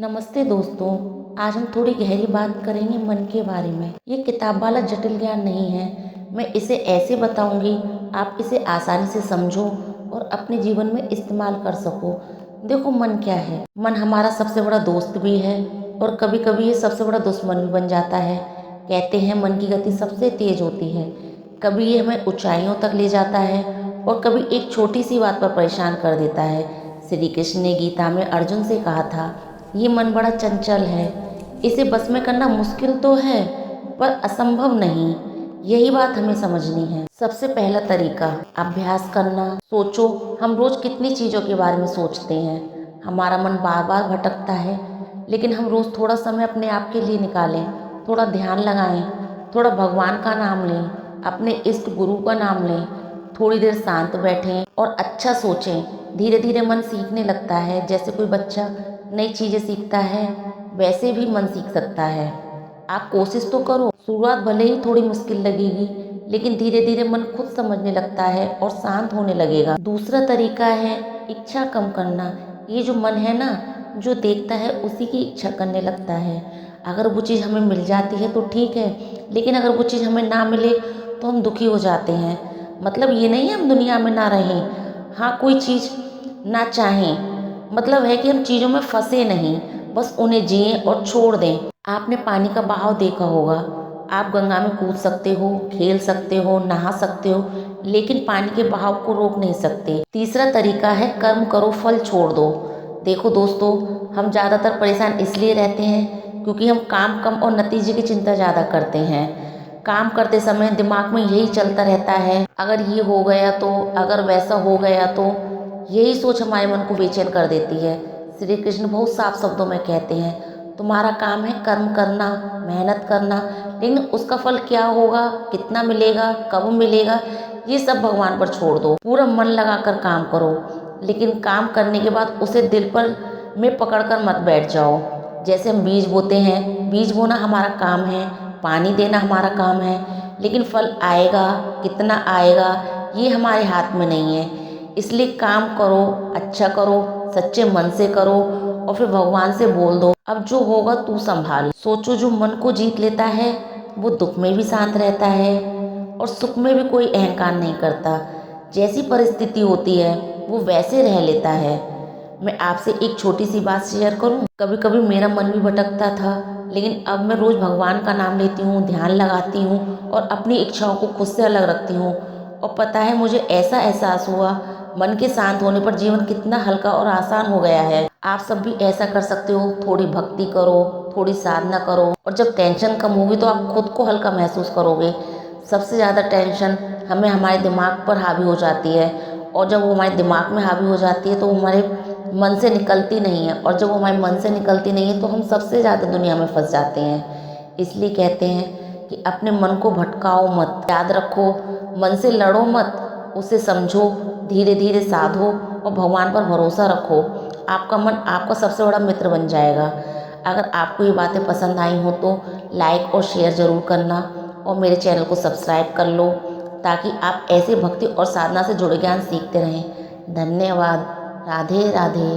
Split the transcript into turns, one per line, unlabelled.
नमस्ते दोस्तों। आज हम थोड़ी गहरी बात करेंगे मन के बारे में। ये किताब वाला जटिल ज्ञान नहीं है। मैं इसे ऐसे बताऊंगी आप इसे आसानी से समझो और अपने जीवन में इस्तेमाल कर सको। देखो, मन क्या है। मन हमारा सबसे बड़ा दोस्त भी है और कभी कभी ये सबसे बड़ा दुश्मन भी बन जाता है। कहते हैं मन की गति सबसे तेज होती है। कभी ये हमें ऊंचाइयों तक ले जाता है और कभी एक छोटी सी बात पर परेशान कर देता है। श्री कृष्ण ने गीता में अर्जुन से कहा था, ये मन बड़ा चंचल है, इसे बस में करना मुश्किल तो है पर असंभव नहीं। यही बात हमें समझनी है। सबसे पहला तरीका अभ्यास करना। सोचो, हम रोज कितनी चीजों के बारे में सोचते हैं। हमारा मन बार बार भटकता है, लेकिन हम रोज थोड़ा समय अपने आप के लिए निकालें। थोड़ा ध्यान लगाएं, थोड़ा भगवान का नाम लें, अपने इष्ट गुरु का नाम लें, थोड़ी देर शांत बैठें और अच्छा सोचें। धीरे धीरे मन सीखने लगता है। जैसे कोई बच्चा नई चीज़ें सीखता है, वैसे भी मन सीख सकता है। आप कोशिश तो करो। शुरुआत भले ही थोड़ी मुश्किल लगेगी, लेकिन धीरे धीरे मन खुद समझने लगता है और शांत होने लगेगा। दूसरा तरीका है इच्छा कम करना। ये जो मन है ना, जो देखता है उसी की इच्छा करने लगता है। अगर वो चीज़ हमें मिल जाती है तो ठीक है, लेकिन अगर वो चीज़ हमें ना मिले तो हम दुखी हो जाते हैं। मतलब ये नहीं है हम दुनिया में ना रहें, हाँ कोई चीज़ ना चाहें, मतलब है कि हम चीज़ों में फंसे नहीं, बस उन्हें जिएं और छोड़ दें। आपने पानी का बहाव देखा होगा। आप गंगा में कूद सकते हो, खेल सकते हो, नहा सकते हो, लेकिन पानी के बहाव को रोक नहीं सकते। तीसरा तरीका है कर्म करो फल छोड़ दो। देखो दोस्तों, हम ज़्यादातर परेशान इसलिए रहते हैं क्योंकि हम काम कम और नतीजे की चिंता ज़्यादा करते हैं। काम करते समय दिमाग में यही चलता रहता है, अगर ये हो गया तो, अगर वैसा हो गया तो। यही सोच हमारे मन को बेचैन कर देती है। श्री कृष्ण बहुत साफ शब्दों में कहते हैं, तुम्हारा काम है कर्म करना, मेहनत करना, लेकिन उसका फल क्या होगा, कितना मिलेगा, कब मिलेगा, ये सब भगवान पर छोड़ दो। पूरा मन लगाकर काम करो, लेकिन काम करने के बाद उसे दिल पर में पकड़कर मत बैठ जाओ। जैसे हम बीज बोते हैं, बीज बोना हमारा काम है, पानी देना हमारा काम है, लेकिन फल आएगा कितना आएगा ये हमारे हाथ में नहीं है। इसलिए काम करो, अच्छा करो, सच्चे मन से करो और फिर भगवान से बोल दो, अब जो होगा तू संभाल। सोचो, जो मन को जीत लेता है वो दुख में भी शांत रहता है और सुख में भी कोई अहंकार नहीं करता। जैसी परिस्थिति होती है वो वैसे रह लेता है। मैं आपसे एक छोटी सी बात शेयर करूं। कभी कभी मेरा मन भी भटकता था, लेकिन अब मैं रोज भगवान का नाम लेती हूँ, ध्यान लगाती हूँ और अपनी इच्छाओं को खुद से अलग रखती हूँ। और पता है, मुझे ऐसा एहसास हुआ मन के शांत होने पर जीवन कितना हल्का और आसान हो गया है। आप सब भी ऐसा कर सकते हो। थोड़ी भक्ति करो, थोड़ी साधना करो और जब टेंशन कम होगी तो आप खुद को हल्का महसूस करोगे। सबसे ज़्यादा टेंशन हमें हमारे दिमाग पर हावी हो जाती है और जब वो हमारे दिमाग में हावी हो जाती है तो वो हमारे मन से निकलती नहीं है, और जब वो हमारे मन से निकलती नहीं है तो हम सबसे ज़्यादा दुनिया में फंस जाते हैं। इसलिए कहते हैं कि अपने मन को भटकाओ मत। याद रखो, मन से लड़ो मत, उसे समझो, धीरे धीरे साधो और भगवान पर भरोसा रखो। आपका मन आपका सबसे बड़ा मित्र बन जाएगा। अगर आपको ये बातें पसंद आई हो तो लाइक और शेयर ज़रूर करना और मेरे चैनल को सब्सक्राइब कर लो, ताकि आप ऐसे भक्ति और साधना से जुड़े ज्ञान सीखते रहें। धन्यवाद। राधे राधे।